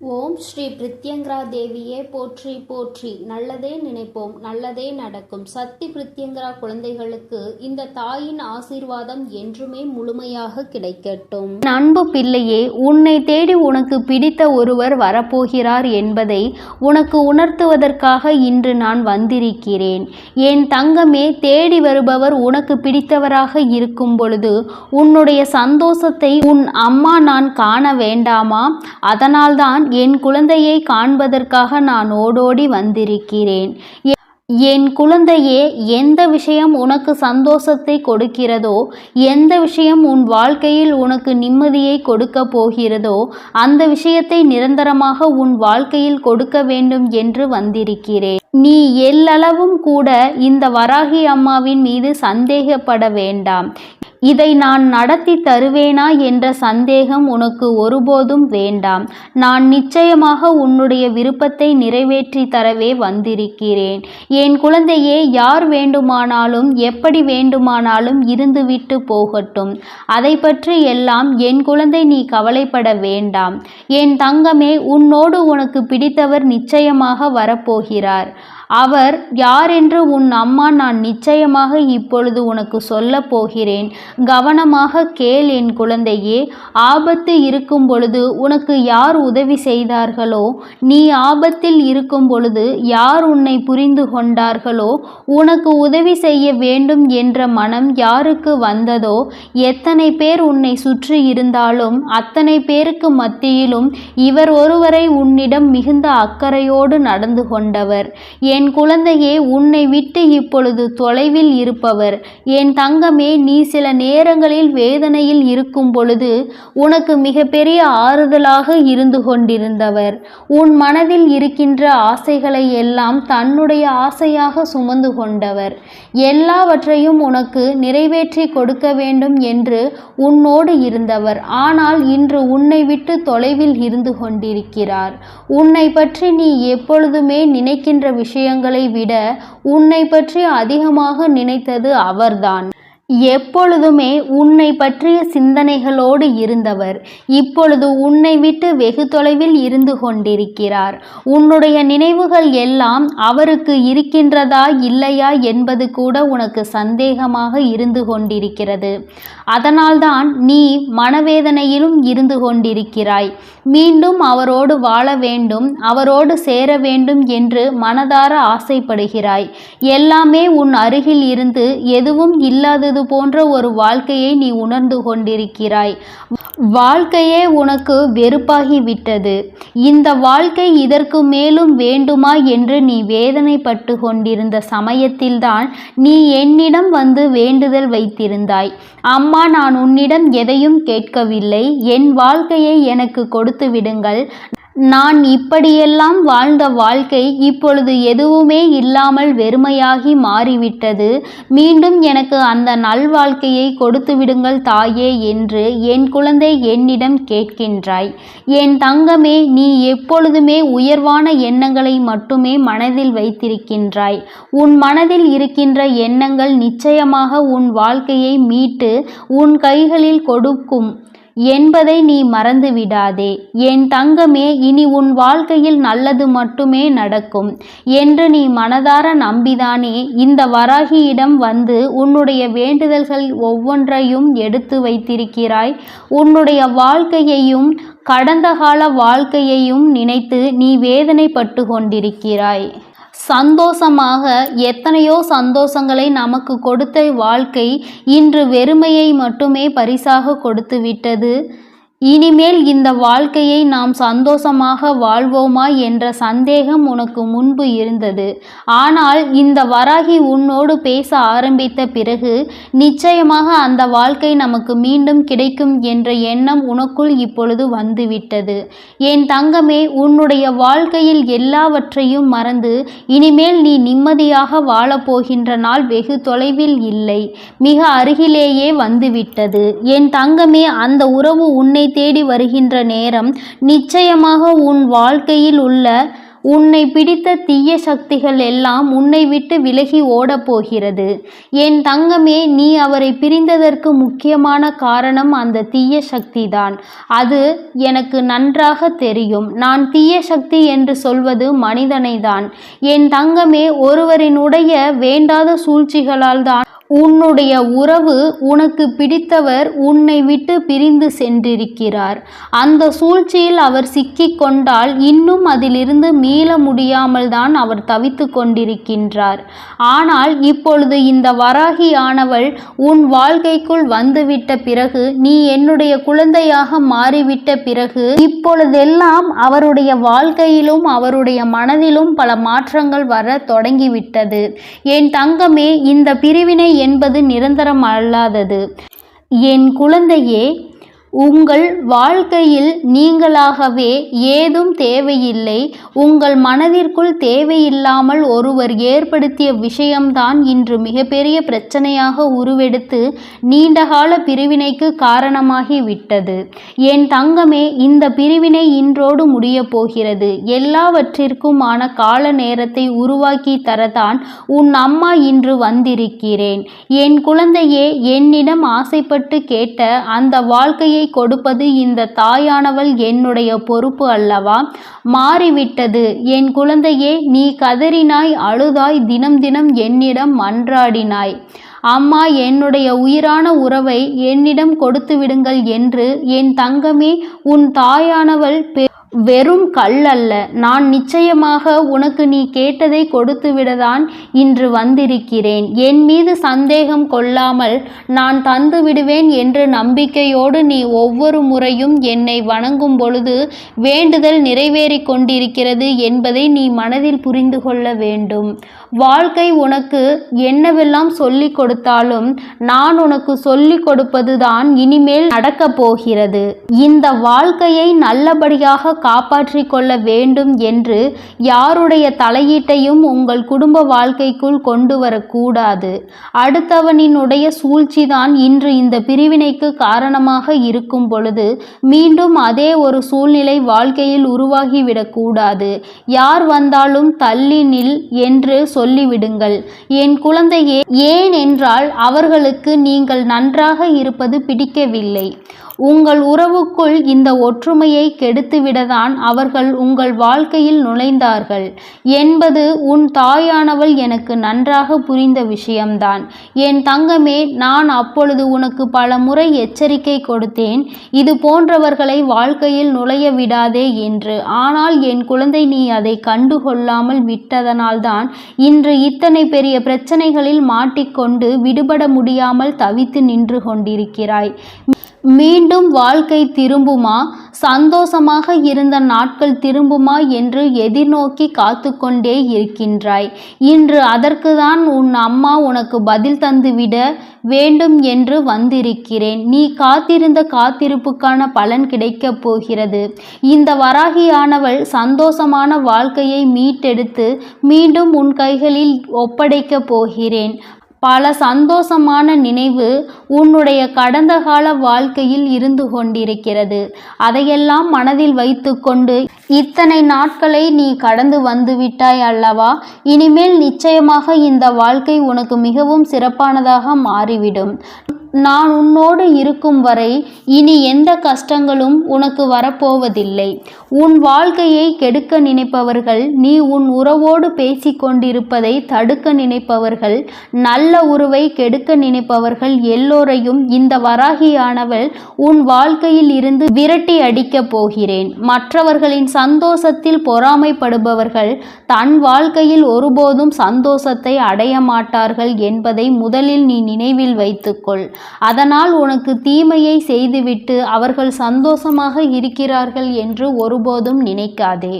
ஓம் ஸ்ரீ பிரித்யங்கரா தேவியே போற்றி போற்றி. நல்லதே நினைப்போம், நல்லதே நடக்கும். சக்தி பிரித்யங்கரா குழந்தைகளுக்கு இந்த தாயின் ஆசீர்வாதம் என்றுமே முழுமையாக கிடைக்கட்டும். அன்பு பிள்ளையே, உன்னை தேடி உனக்கு பிடித்த ஒருவர் வரப்போகிறார் என்பதை உனக்கு உணர்த்துவதற்காக இன்று நான் வந்திருக்கிறேன். என் தங்கமே, தேடி வருபவர் உனக்கு பிடித்தவராக இருக்கும் பொழுது உன்னுடைய சந்தோஷத்தை உன் அம்மா நான் காண வேண்டாமா? அதனால்தான் என் குழந்தையை காண்பதற்காக நான் ஓடோடி வந்திருக்கிறேன். என் குழந்தையே, எந்த விஷயம் உனக்கு சந்தோஷத்தை கொடுக்கிறதோ, எந்த விஷயம் உன் வாழ்க்கையில் உனக்கு நிம்மதியை கொடுக்க போகிறதோ, அந்த விஷயத்தை நிரந்தரமாக உன் வாழ்க்கையில் கொடுக்க வேண்டும் என்று வந்திருக்கிறேன். நீ எல்லளவும் கூட இந்த வராகி அம்மாவின் மீது சந்தேகப்பட வேண்டாம். இதை நான் நடத்தி தருவேனா என்ற சந்தேகம் உனக்கு ஒருபோதும் வேண்டாம். நான் நிச்சயமாக உன்னுடைய விருப்பத்தை நிறைவேற்றி தரவே வந்திருக்கிறேன். என் குழந்தையே, யார் வேண்டுமானாலும் எப்படி வேண்டுமானாலும் இருந்துவிட்டு போகட்டும். அதை பற்றி எல்லாம் என் குழந்தை நீ கவலைப்பட வேண்டாம். என் தங்கமே, உன்னோடு உனக்கு பிடித்தவர் நிச்சயமாக வரப்போகிறார். அவர் யார் என்று உன் அம்மா நான் நிச்சயமாக இப்பொழுது உனக்கு சொல்ல போகிறேன். கவனமாக கேள் என் குழந்தையே. ஆபத்து இருக்கும் பொழுது உனக்கு யார் உதவி செய்தார்களோ, நீ ஆபத்தில் இருக்கும் பொழுது யார் உன்னை புரிந்து கொண்டார்களோ, உனக்கு உதவி செய்ய வேண்டும் என்ற மனம் யாருக்கு வந்ததோ, எத்தனை பேர் உன்னை சுற்றி இருந்தாலும் அத்தனை பேருக்கு மத்தியிலும் இவர் ஒருவரை உன்னிடம் மிகுந்த அக்கறையோடு நடந்து கொண்டவர். என் குழந்தையே, உன்னை விட்டு இப்பொழுது தொலைவில் இருப்பவர். என் தங்கமே, நீ சில நேரங்களில் வேதனையில் இருக்கும் பொழுது உனக்கு மிகப்பெரிய ஆறுதலாக இருந்து கொண்டிருந்தவர். உன் மனதில் இருக்கின்ற ஆசைகளை எல்லாம் தன்னுடைய ஆசையாக சுமந்து கொண்டவர். எல்லாவற்றையும் உனக்கு நிறைவேற்றி கொடுக்க வேண்டும் என்று உன்னோடு இருந்தவர். ஆனால் இன்று உன்னை விட்டு தொலைவில் இருந்து கொண்டிருக்கிறார். உன்னை பற்றி நீ எப்பொழுதுமே நினைக்கின்ற விஷயங்களை விட உன்னை பற்றி அதிகமாக நினைத்தது அவர்தான். எப்பொழுதுமே உன்னை பற்றிய சிந்தனைகளோடு இருந்தவர் இப்பொழுது உன்னை விட்டு வெகு தொலைவில் இருந்து கொண்டிருக்கிறார். உன்னுடைய நினைவுகள் எல்லாம் அவருக்கு இருக்கின்றதா இல்லையா என்பது கூட உனக்கு சந்தேகமாக இருந்து கொண்டிருக்கிறது. அதனால்தான் நீ மனவேதனையிலும் இருந்து கொண்டிருக்கிறாய். மீண்டும் அவரோடு வாழ வேண்டும், அவரோடு சேர வேண்டும் என்று மனதார ஆசைப்படுகிறாய். எல்லாமே உன் அருகில் இருந்து எதுவும் இல்லாதது போன்ற ஒரு வாழ்க்கையை நீ உணர்ந்து கொண்டிருக்கிறாய். வாழ்க்கையே உனக்கு வெறுப்பாகிவிட்டது. இந்த வாழ்க்கை இதற்கு மேலும் வேண்டுமா என்று நீ வேதனைப்பட்டு கொண்டிருந்த சமயத்தில்தான் நீ என்னிடம் வந்து வேண்டுதல் வைத்திருந்தாய். அம்மா, நான் உன்னிடம் எதையும் கேட்கவில்லை. என் வாழ்க்கையை எனக்கு கொடுத்து விடுங்கள். நான் இப்படியெல்லாம் வாழ்ந்த வாழ்க்கை இப்பொழுது எதுவுமே இல்லாமல் வெறுமையாகி மாறிவிட்டது. மீண்டும் எனக்கு அந்த நல்வாழ்க்கையை கொடுத்து விடுங்கள் தாயே என்று என் குழந்தை என்னிடம் கேட்கின்றாய். என் தங்கமே, நீ எப்பொழுதுமே உயர்வான எண்ணங்களை மட்டுமே மனதில் வைத்திருக்கின்றாய். உன் மனதில் இருக்கின்ற எண்ணங்கள் நிச்சயமாக உன் வாழ்க்கையை மீட்டு உன் கைகளில் கொடுக்கும் என்பதை நீ மறந்து விடாதே. என் தங்கமே, இனி உன் வாழ்க்கையில் நல்லது மட்டுமே நடக்கும் என்று நீ மனதார நம்பிதானே இந்த வராகியிடம் வந்து உன்னுடைய வேண்டுதல்கள் ஒவ்வொன்றையும் எடுத்து வைத்திருக்கிறாய். உன்னுடைய வாழ்க்கையையும் கடந்த கால வாழ்க்கையையும் நினைத்து நீ வேதனைப்பட்டு கொண்டிருக்கிறாய். சந்தோஷமாக எத்தனையோ சந்தோஷங்களை நமக்கு கொடுத்த வாழ்க்கை இன்று வெறுமையை மட்டுமே பரிசாக கொடுத்து விட்டது. இனிமேல் இந்த வாழ்க்கையை நாம் சந்தோஷமாக வாழ்வோமா என்ற சந்தேகம் உனக்கு முன்பு இருந்தது. ஆனால் இந்த வராகி உன்னோடு பேச ஆரம்பித்த பிறகு நிச்சயமாக அந்த வாழ்க்கை நமக்கு மீண்டும் கிடைக்கும் என்ற எண்ணம் உனக்குள் இப்பொழுது வந்துவிட்டது. என் தங்கமே, உன்னுடைய வாழ்க்கையில் எல்லாவற்றையும் மறந்து இனிமேல் நீ நிம்மதியாக வாழப்போகின்ற நாள் வெகு தொலைவில் இல்லை, மிக அருகிலேயே வந்துவிட்டது. என் தங்கமே, அந்த உறவு உன்னை தேடி வருகின்ற நேரம் நிச்சயமாக உன் வாழ்க்கையில் உள்ள உன்னை பிடித்த தீய சக்திகள் எல்லாம் உன்னை விட்டு விலகி ஓடப் போகிறது. என் தங்கமே, நீ அவரை பிரிந்ததற்கு முக்கியமான காரணம் அந்த தீய சக்திதான். அது எனக்கு நன்றாக தெரியும். நான் தீய சக்தி என்று சொல்வது மனிதனைதான். என் தங்கமே, ஒருவரினுடைய வேண்டாத சூழ்ச்சிகளால் தான் உன்னுடைய உறவு, உனக்கு பிடித்தவர் உன்னை விட்டு பிரிந்து சென்றிருக்கிறார். அந்த சூழ்ச்சியில் அவர் சிக்கிக் கொண்டால் இன்னும் அதிலிருந்து மீள முடியாமல் தான் அவர் தவித்து கொண்டிருக்கின்றார். ஆனால் இப்பொழுது இந்த வராகி ஆனவள் உன் வாழ்க்கைக்குள் வந்துவிட்ட பிறகு, நீ என்னுடைய குழந்தையாக மாறிவிட்ட பிறகு, இப்பொழுதெல்லாம் அவருடைய வாழ்க்கையிலும் அவருடைய மனதிலும் பல மாற்றங்கள் வர தொடங்கிவிட்டது. என் தங்கமே, இந்த பிரிவினை என்பது நிரந்தரம் அல்லாதது. என் குழந்தையே, உங்கள் வாழ்க்கையில் நீங்களாகவே ஏதும் தேவையில்லை. உங்கள் மனதிற்குள் தேவையில்லாமல் ஒருவர் ஏற்படுத்திய விஷயம்தான் இன்று மிகப்பெரிய பிரச்சனையாக உருவெடுத்து நீண்டகால பிரிவினைக்கு காரணமாகி விட்டது. என் தங்கமே, இந்த பிரிவினை இன்றோடு முடிய போகிறது. எல்லாவற்றிற்குமான கால நேரத்தை உருவாக்கி தரத்தான் உன் அம்மா இன்று வந்திருக்கிறேன். என் குழந்தையே, என்னிடம் ஆசைப்பட்டு கேட்ட அந்த வாழ்க்கையை கொடுப்பது இந்த தாயானவள் என்னுடைய பொறுப்பு அல்லவா? மாறிவிட்டது. என் குழந்தையே, நீ கதறினாய், அழுதாய், தினம் தினம் என்னிடம் மன்றாடினாய். அம்மா, என்னுடைய உயிரான உறவை என்னிடம் கொடுத்து விடுங்கள் என்று. என் தங்கமே, உன் தாயானவள் வெறும் கல் அல்ல. நான் நிச்சயமாக உனக்கு நீ கேட்டதை கொடுத்துவிடதான் இன்று வந்திருக்கிறேன். என் மீது சந்தேகம் கொள்ளாமல் நான் தந்து விடுவேன் என்ற நம்பிக்கையோடு நீ ஒவ்வொரு முறையும் என்னை வணங்கும் பொழுது வேண்டுதல் நிறைவேறி கொண்டிருக்கிறது என்பதை நீ மனதில் புரிந்து கொள்ள வேண்டும். வாழ்க்கை உனக்கு என்னவெல்லாம் சொல்லிக் கொடுத்தாலும் நான் உனக்கு சொல்லிக் கொடுப்பதுதான் இனிமேல் நடக்கப் போகிறது. இந்த வாழ்க்கையை நல்லபடியாக காப்பாற்றிக் கொள்ள வேண்டும் என்று யாருடைய தலையீட்டையும் உங்கள் குடும்ப வாழ்க்கைக்குள் கொண்டு வரக்கூடாது. அடுத்தவனினுடைய சூழ்ச்சிதான் இன்று இந்த பிரிவினைக்கு காரணமாக இருக்கும் பொழுது மீண்டும் அதே ஒரு சூழ்நிலை வாழ்க்கையில் உருவாகிவிடக்கூடாது. யார் வந்தாலும் தள்ளி நில் என்று சொல்லிவிடுங்கள். என் குழந்தையே, ஏன் என்றால் அவர்களுக்கு நீங்கள் நன்றாக இருப்பது பிடிக்கவில்லை. உங்கள் உறவுக்குள் இந்த ஒற்றுமையை கெடுத்துவிடதான் அவர்கள் உங்கள் வாழ்க்கையில் நுழைந்தார்கள் என்பது உன் தாயானவள் எனக்கு நன்றாக புரிந்த விஷயம்தான். என் தங்கமே, நான் அப்பொழுது உனக்கு பல முறை எச்சரிக்கை கொடுத்தேன், இது போன்றவர்களை வாழ்க்கையில் நுழைய விடாதே என்று. ஆனால் என் குழந்தை, நீ அதை கண்டுகொள்ளாமல் விட்டதனால்தான் இன்று இத்தனை பெரிய பிரச்சனைகளில் மாட்டிக்கொண்டு விடுபட முடியாமல் தவித்து நின்று கொண்டிருக்கிறாய். மீண்டும் வாழ்க்கை திரும்புமா, சந்தோஷமாக இருந்த நாட்கள் திரும்புமா என்று எதிர்நோக்கி காத்து கொண்டே இருக்கின்றாய். இன்று அதற்குதான் உன் அம்மா உனக்கு பதில் தந்துவிட வேண்டும் என்று வந்திருக்கிறேன். நீ காத்திருந்த காத்திருப்புக்கான பலன் கிடைக்கப் போகிறது. இந்த வராகியானவள் சந்தோஷமான வாழ்க்கையை மீட்டெடுத்து மீண்டும் உன் கைகளில் ஒப்படைக்கப் போகிறேன். பல சந்தோஷமான நினைவு உன்னுடைய கடந்த கால வாழ்க்கையில் இருந்து கொண்டிருக்கிறது. அதையெல்லாம் மனதில் வைத்துக்கொண்டு இத்தனை நாட்களை நீ கடந்து வந்துவிட்டாய் அல்லவா? இனிமேல் நிச்சயமாக இந்த வாழ்க்கை உனக்கு மிகவும் சிறப்பானதாக மாறிவிடும். நான் உன்னோடு இருக்கும் வரை இனி எந்த கஷ்டங்களும் உனக்கு வரப்போவதில்லை. உன் வாழ்க்கையை கெடுக்க நினைப்பவர்கள், நீ உன் உறவோடு பேசி கொண்டிருப்பதை தடுக்க நினைப்பவர்கள், நல்ல உறவை கெடுக்க நினைப்பவர்கள் எல்லோரையும் இந்த வராகியானவள் உன் வாழ்க்கையில் இருந்து விரட்டி அடிக்கப் போகிறேன். மற்றவர்களின் சந்தோஷத்தில் பொறாமைப்படுபவர்கள் தன் வாழ்க்கையில் ஒருபோதும் சந்தோஷத்தை அடைய மாட்டார்கள் என்பதை முதலில் நீ நினைவில் வைத்துக்கொள். அதனால் உனக்கு தீமையை செய்துவிட்டு அவர்கள் சந்தோஷமாக இருக்கிறார்கள் என்று ஒருபோதும் நினைக்காதே.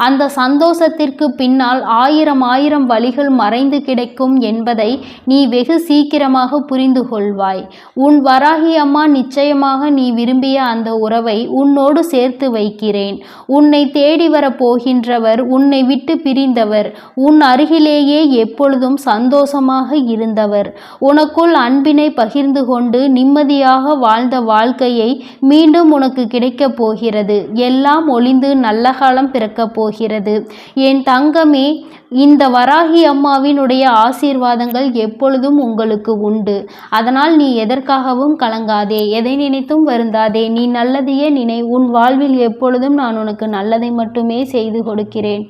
அந்த சந்தோஷத்திற்கு பின்னால் ஆயிரம் வழிகள் மறைந்து கிடைக்கும் என்பதை நீ வெகு சீக்கிரமாக புரிந்து கொள்வாய். உன் வராகி அம்மா நிச்சயமாக நீ விரும்பிய அந்த உறவை உன்னோடு சேர்த்து வைக்கிறேன். உன்னை தேடி வரப் போகின்றவர் உன்னை விட்டு பிரிந்தவர், உன் அருகிலேயே எப்பொழுதும் சந்தோஷமாக இருந்தவர், உனக்குள் அன்பினை பகிர்ந்து கொண்டு நிம்மதியாக வாழ்ந்த வாழ்க்கையை மீண்டும் உனக்கு கிடைக்கப் போகிறது. எல்லாம் ஒளிந்து நல்ல காலம் பிறக்கப் போகிறது. என் தங்கமே, இந்த வராகி அம்மாவினுடைய ஆசீர்வாதங்கள் எப்பொழுதும் உங்களுக்கு உண்டு. அதனால் நீ எதற்காகவும் கலங்காதே, எதை நினைத்தும் வருந்தாதே. நீ நல்லதையே நினை. உன் வாழ்வில் எப்பொழுதும் நான் உனக்கு நல்லதை மட்டுமே செய்து கொடுக்கிறேன்.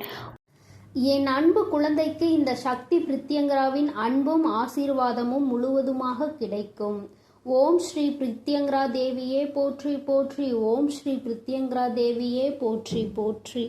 என் அன்பு குழந்தைக்கு இந்த சக்தி பிரித்யங்கராவின் அன்பும் ஆசீர்வாதமும் முழுவதுமாக கிடைக்கும். ஓம் ஸ்ரீ பிரித்யங்கரா தேவியே போற்றி போற்றி. ஓம் ஸ்ரீ பிரித்யங்கரா தேவியே போற்றி போற்றி.